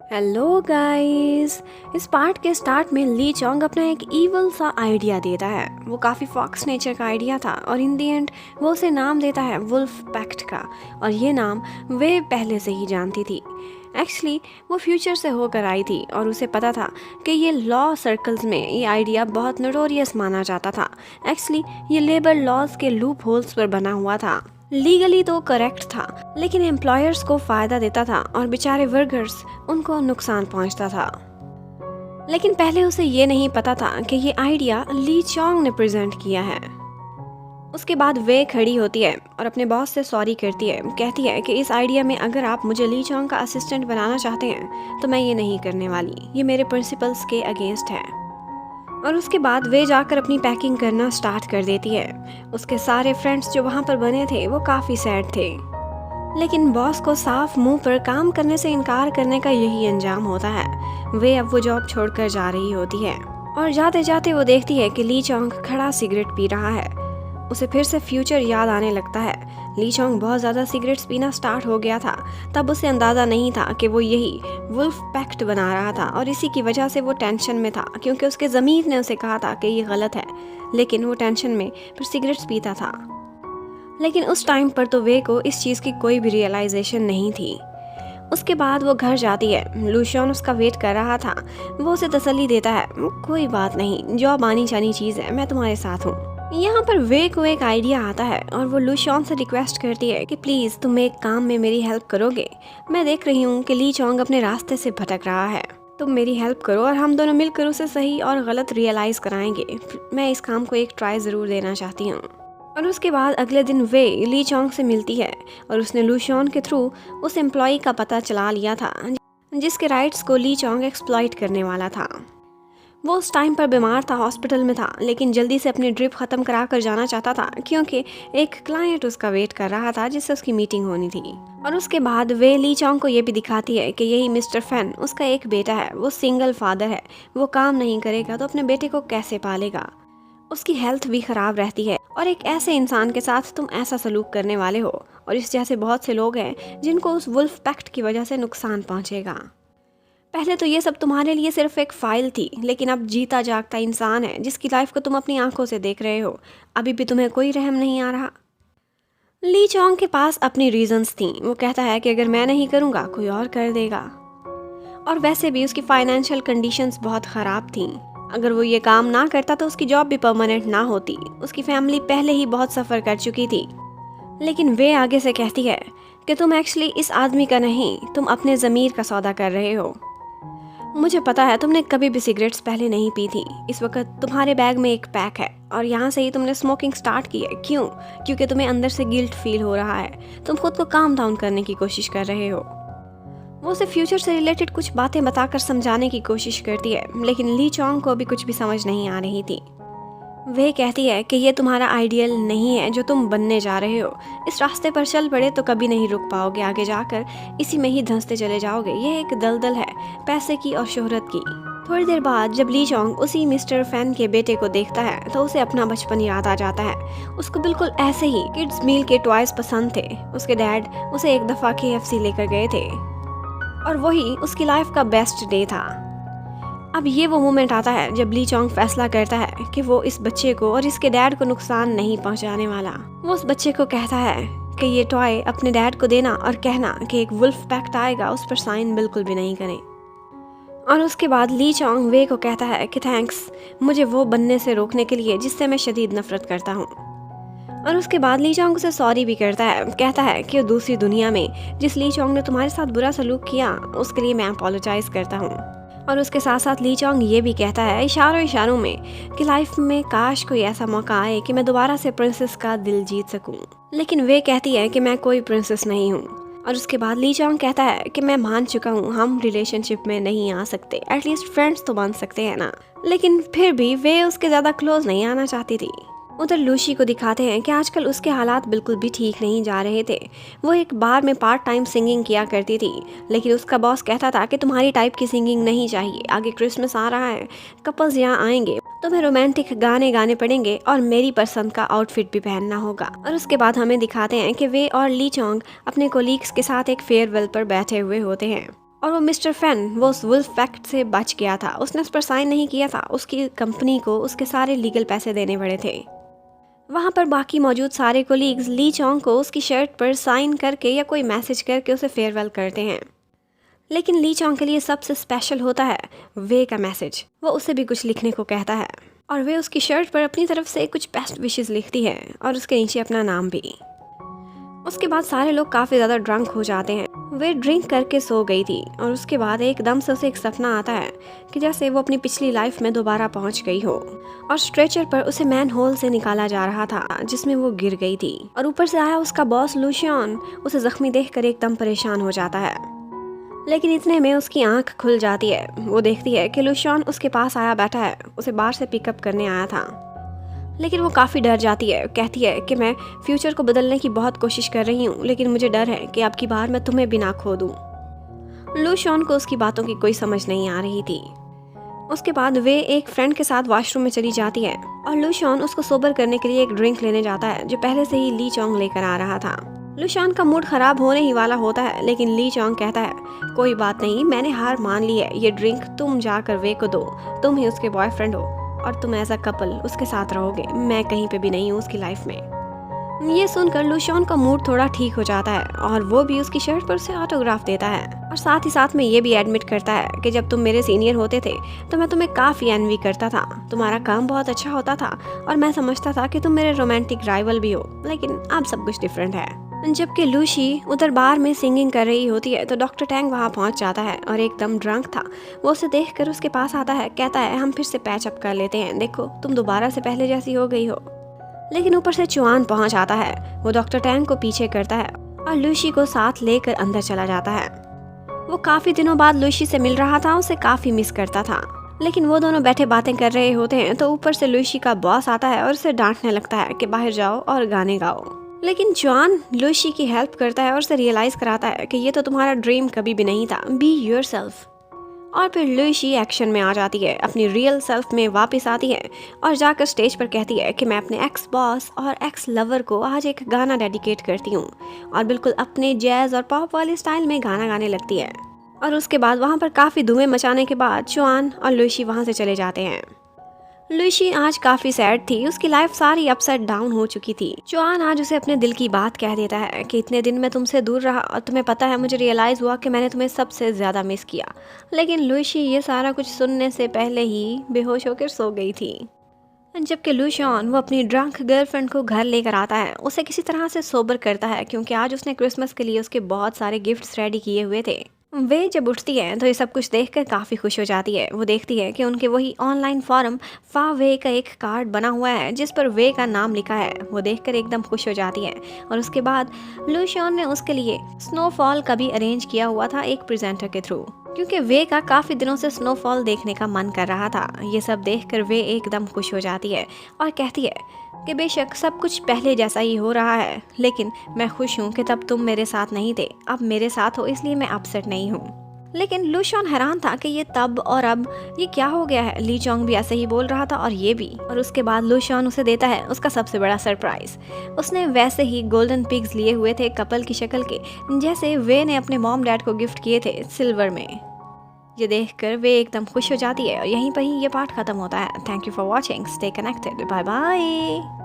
Hello guys. इस part के start में ली चोंग अपना एक इवल सा आइडिया देता है। वो काफ़ी फॉक्स नेचर का आइडिया था और इन दी एंड वो उसे नाम देता है वुल्फ पैक्ट का। और ये नाम वे पहले से ही जानती थी। एक्चुअली वो फ्यूचर से होकर आई थी और उसे पता था कि ये लॉ सर्कल्स में ये आइडिया बहुत नोटोरियस माना जाता था। एक्चुअली ये लेबर लॉज के लूप होल्स पर बना हुआ था। लीगली तो करेक्ट था, लेकिन एम्प्लॉयर्स को फायदा देता था और बेचारे वर्कर्स उनको नुकसान पहुंचता था। लेकिन पहले उसे ये नहीं पता था कि ये आइडिया ली चोंग ने प्रेजेंट किया है। उसके बाद वे खड़ी होती है और अपने बॉस से सॉरी करती है। कहती है कि इस आइडिया में अगर आप मुझे ली चोंग का असिस्टेंट बनाना चाहते हैं तो मैं ये नहीं करने वाली, ये मेरे प्रिंसिपल्स के अगेंस्ट है। और उसके बाद वे जाकर अपनी पैकिंग करना स्टार्ट कर देती है। उसके सारे फ्रेंड्स जो वहाँ पर बने थे वो काफ़ी सैड थे, लेकिन बॉस को साफ मुंह पर काम करने से इनकार करने का यही अंजाम होता है। वे अब वो जॉब छोड़कर जा रही होती है और जाते जाते वो देखती है कि ली चोंग खड़ा सिगरेट पी रहा है। उसे फिर से फ्यूचर याद आने लगता है। ली चोंग बहुत ज़्यादा सिगरेट्स पीना स्टार्ट हो गया था। तब उसे अंदाज़ा नहीं था कि वो यही वुल्फ पैक्ट बना रहा था और इसी की वजह से वो टेंशन में था, क्योंकि उसके ज़मीर ने उसे कहा था कि ये गलत है, लेकिन वो टेंशन में फिर सिगरेट्स पीता था। लेकिन उस टाइम पर तो वे को इस चीज़ की कोई भी रियलाइजेशन नहीं थी। उसके बाद वो घर जाती है। लूशियन उसका वेट कर रहा था। वो उसे तसल्ली देता है, कोई बात नहीं, जॉब आनी जानी चीज़ है, मैं तुम्हारे साथ हूँ। यहाँ पर वे को एक आइडिया आता है और वो लूशियन से रिक्वेस्ट करती है कि प्लीज़ तुम एक काम में मेरी हेल्प करोगे। मैं देख रही हूँ कि ली चोंग अपने रास्ते से भटक रहा है, तुम मेरी हेल्प करो और हम दोनों मिलकर उसे सही और गलत रियलाइज़ कराएंगे। मैं इस काम को एक ट्राई ज़रूर देना चाहती हूँ। और उसके बाद अगले दिन वे ली चोंग से मिलती है और उसने लूशियन के थ्रू उस एम्प्लॉय का पता चला लिया था जिसके राइट्स को ली चोंग एक्सप्लॉइट करने वाला था। वो उस टाइम पर बीमार था, हॉस्पिटल में था, लेकिन जल्दी से अपनी ड्रिप ख़त्म करा कर जाना चाहता था, क्योंकि एक क्लाइंट उसका वेट कर रहा था जिससे उसकी मीटिंग होनी थी। और उसके बाद वे ली चोंग को ये भी दिखाती है कि यही मिस्टर फैन, उसका एक बेटा है, वो सिंगल फादर है, वो काम नहीं करेगा तो अपने बेटे को कैसे पालेगा। उसकी हेल्थ भी ख़राब रहती है और एक ऐसे इंसान के साथ तुम ऐसा सलूक करने वाले हो। और इस जैसे बहुत से लोग हैं जिनको उस वुल्फ पैक्ट की वजह से नुकसान पहुंचेगा। पहले तो ये सब तुम्हारे लिए सिर्फ एक फाइल थी, लेकिन अब जीता जागता इंसान है जिसकी लाइफ को तुम अपनी आंखों से देख रहे हो। अभी भी तुम्हें कोई रहम नहीं आ रहा। ली चोंग के पास अपनी रीजंस थी। वो कहता है कि अगर मैं नहीं करूँगा कोई और कर देगा। और वैसे भी उसकी फाइनेंशियल कंडीशंस बहुत ख़राब थीं। अगर वो ये काम ना करता तो उसकी जॉब भी परमानेंट ना होती। उसकी फैमिली पहले ही बहुत सफ़र कर चुकी थी। लेकिन वे आगे से कहती है कि तुम एक्चुअली इस आदमी का नहीं, तुम अपने ज़मीर का सौदा कर रहे हो। मुझे पता है तुमने कभी भी सिगरेट्स पहले नहीं पी थी। इस वक्त तुम्हारे बैग में एक पैक है और यहाँ से ही तुमने स्मोकिंग स्टार्ट की है। क्यों? क्योंकि तुम्हें अंदर से गिल्ट फील हो रहा है। तुम खुद को काम डाउन करने की कोशिश कर रहे हो। वो उसे फ्यूचर से रिलेटेड कुछ बातें बताकर समझाने की कोशिश करती है, लेकिन ली चोंग को अभी कुछ भी समझ नहीं आ रही थी। वह कहती है कि ये तुम्हारा आइडियल नहीं है जो तुम बनने जा रहे हो। इस रास्ते पर चल पड़े तो कभी नहीं रुक पाओगे, आगे जाकर इसी में ही धंसते चले जाओगे। ये एक दलदल है पैसे की और शोहरत की। थोड़ी देर बाद जब ली चोंग उसी मिस्टर फैन के बेटे को देखता है तो उसे अपना बचपन याद आ जाता है। उसको बिल्कुल ऐसे ही किड्स मील के टॉयज पसंद थे। उसके डैड उसे एक दफ़ा KFC लेकर गए थे और वही उसकी लाइफ का बेस्ट डे था। अब ये वो मोमेंट आता है जब ली चोंग फैसला करता है कि वो इस बच्चे को और इसके डैड को नुकसान नहीं पहुंचाने वाला। वो उस बच्चे को कहता है कि ये टॉय अपने डैड को देना और कहना कि एक वुल्फ पैक्ट आएगा, उस पर साइन बिल्कुल भी नहीं करें। और उसके बाद ली चोंग वे को कहता है कि थैंक्स मुझे वो बनने से रोकने के लिए जिससे मैं शदीद नफरत करता हूँ। और उसके बाद ली चोंग उसे सॉरी भी करता है। कहता है कि दूसरी दुनिया में जिस ली चोंग ने तुम्हारे साथ बुरा सलूक किया उसके लिए मैं अपोलोजाइज करता हूँ। और उसके साथ साथ ली चोंग ये भी कहता है इशारों इशारों में कि लाइफ में काश कोई ऐसा मौका आए कि मैं दोबारा से प्रिंसेस का दिल जीत सकूं। लेकिन वे कहती है कि मैं कोई प्रिंसेस नहीं हूँ। और उसके बाद ली चोंग कहता है कि मैं मान चुका हूँ हम रिलेशनशिप में नहीं आ सकते, एटलीस्ट फ्रेंड्स तो बन सकते हैं ना। लेकिन फिर भी वे उसके ज़्यादा क्लोज नहीं आना चाहती थी। उधर लूशी को दिखाते हैं कि आजकल उसके हालात बिल्कुल भी ठीक नहीं जा रहे थे। वो एक बार में पार्ट टाइम सिंगिंग किया करती थी, लेकिन उसका बॉस कहता था कि तुम्हारी टाइप की सिंगिंग नहीं चाहिए, आगे क्रिसमस आ रहा है, कपल्स यहाँ आएंगे, तुम्हें रोमांटिक गाने गाने पड़ेंगे और मेरी पसंद का आउटफिट भी पहनना होगा। और उसके बाद हमें दिखाते हैं कि वे और ली चोंग अपने कोलीग्स के साथ एक फेयरवेल पर बैठे हुए होते हैं और वो मिस्टर फैन वो उस वुल्फ पैक्ट से बच गया था, उसने उस पर साइन नहीं किया था, उसकी कंपनी को उसके सारे लीगल पैसे देने पड़े थे। वहाँ पर बाकी मौजूद सारे कोलीग्स ली चोंग को उसकी शर्ट पर साइन करके या कोई मैसेज करके उसे फेयरवेल करते हैं। लेकिन ली चोंग के लिए सबसे स्पेशल होता है वे का मैसेज। वो उसे भी कुछ लिखने को कहता है और वे उसकी शर्ट पर अपनी तरफ से कुछ बेस्ट विशेस लिखती है और उसके नीचे अपना नाम भी। उसके बाद सारे लोग काफ़ी ज़्यादा ड्रंक हो जाते हैं। वे ड्रिंक करके सो गई थी और उसके बाद एकदम से उसे एक सपना आता है कि जैसे वो अपनी पिछली लाइफ में दोबारा पहुंच गई हो और स्ट्रेचर पर उसे मैन होल से निकाला जा रहा था जिसमें वो गिर गई थी। और ऊपर से आया उसका बॉस लुशियन उसे जख्मी देखकर एकदम परेशान हो जाता है। लेकिन इतने में उसकी आंख खुल जाती है। वो देखती है कि लुशियन उसके पास आया बैठा है, उसे बाहर से पिकअप करने आया था। लेकिन वो काफ़ी डर जाती है, कहती है कि मैं फ्यूचर को बदलने की बहुत कोशिश कर रही हूँ, लेकिन मुझे डर है कि अब की बार मैं तुम्हें भी ना खो दूँ। लुशियन को उसकी बातों की कोई समझ नहीं आ रही थी। उसके बाद वे एक फ्रेंड के साथ वॉशरूम में चली जाती है और लुशियन उसको सोबर करने के लिए एक ड्रिंक लेने जाता है जो पहले से ही ली चोंग लेकर आ रहा था। लुशियन का मूड खराब होने ही वाला होता है, लेकिन ली चोंग कहता है कोई बात नहीं, मैंने हार मान ली है, ये ड्रिंक तुम जाकर वे को दो, तुम ही उसके बॉयफ्रेंड हो और तुम एज अ कपल उसके साथ रहोगे, मैं कहीं पे भी नहीं हूँ उसकी लाइफ में। ये सुनकर लुशियन का मूड थोड़ा ठीक हो जाता है और वो भी उसकी शर्ट पर उसे ऑटोग्राफ देता है और साथ ही साथ में ये भी एडमिट करता है कि जब तुम मेरे सीनियर होते थे तो मैं तुम्हें काफ़ी एनवी करता था, तुम्हारा काम बहुत अच्छा होता था और मैं समझता था कि तुम मेरे रोमांटिक राइवल भी हो, लेकिन अब सब कुछ डिफरेंट है। जबकि लूशी उधर बार में सिंगिंग कर रही होती है तो डॉक्टर टैंग वहाँ पहुँच जाता है और एकदम ड्रंक था। वो उसे देखकर उसके पास आता है, कहता है हम फिर से पैच अप कर लेते हैं, देखो तुम दोबारा से पहले जैसी हो गई हो। लेकिन ऊपर से चुआन पहुँच आता है, वो डॉक्टर टैंग को पीछे करता है और लूशी को साथ लेकर अंदर चला जाता है। वो काफ़ी दिनों बाद लूशी से मिल रहा था, उसे काफ़ी मिस करता था। लेकिन वो दोनों बैठे बातें कर रहे होते हैं तो ऊपर से लूशी का बॉस आता है और उसे डांटने लगता है कि बाहर जाओ और गाने गाओ। लेकिन जॉन लूशी की हेल्प करता है और उसे रियलाइज़ कराता है कि ये तो तुम्हारा ड्रीम कभी भी नहीं था, बी योरसेल्फ। और फिर लूशी एक्शन में आ जाती है, अपनी रियल सेल्फ में वापस आती है और जाकर स्टेज पर कहती है कि मैं अपने एक्स बॉस और एक्स लवर को आज एक गाना डेडिकेट करती हूँ और बिल्कुल अपने जैज़ और पॉप वाले स्टाइल में गाना गाने लगती है। और उसके बाद वहाँ पर काफ़ी धुएं मचाने के बाद चुआन और लूशी वहाँ से चले जाते हैं। लूशी आज काफ़ी सैड थी, उसकी लाइफ सारी अपसाइड डाउन हो चुकी थी। चुआन आज उसे अपने दिल की बात कह देता है कि इतने दिन मैं तुमसे दूर रहा और तुम्हें पता है मुझे रियलाइज़ हुआ कि मैंने तुम्हें सबसे ज़्यादा मिस किया। लेकिन लूशी ये सारा कुछ सुनने से पहले ही बेहोश होकर सो गई थी। जबकि लूशियन वो अपनी ड्रंक गर्लफ्रेंड को घर लेकर आता है, उसे किसी तरह से सोबर करता है क्योंकि आज उसने क्रिसमस के लिए उसके बहुत सारे गिफ्ट्स रेडी किए हुए थे। वे जब उठती है तो ये सब कुछ देखकर काफ़ी खुश हो जाती है। वो देखती है कि उनके वही ऑनलाइन फॉरम फा वे का एक कार्ड बना हुआ है जिस पर वे का नाम लिखा है। वो देखकर एकदम खुश हो जाती है और उसके बाद लूशियन ने उसके लिए स्नोफॉल का भी अरेंज किया हुआ था एक प्रेजेंटर के थ्रू, क्योंकि वे का काफ़ी दिनों से स्नोफॉल देखने का मन कर रहा था। ये सब देखकर वे एकदम खुश हो जाती है और कहती है कि बेशक सब कुछ पहले जैसा ही हो रहा है, लेकिन मैं खुश हूँ कि तब तुम मेरे साथ नहीं थे, अब मेरे साथ हो, इसलिए मैं अपसेट नहीं हूँ। लेकिन लूशियन हैरान था कि ये तब और अब ये क्या हो गया है। ली चोंग भी ऐसे ही बोल रहा था और ये भी। और उसके बाद लूशियन उसे देता है उसका सबसे बड़ा सरप्राइज। उसने वैसे ही गोल्डन पिग्स लिए हुए थे कपल की शक्ल के, जैसे वे ने अपने मॉम डैड को गिफ्ट किए थे सिल्वर में। ये देखकर वे एकदम खुश हो जाती है और यहीं पर ही ये पार्ट खत्म होता है। Thank you for watching, stay connected, bye bye.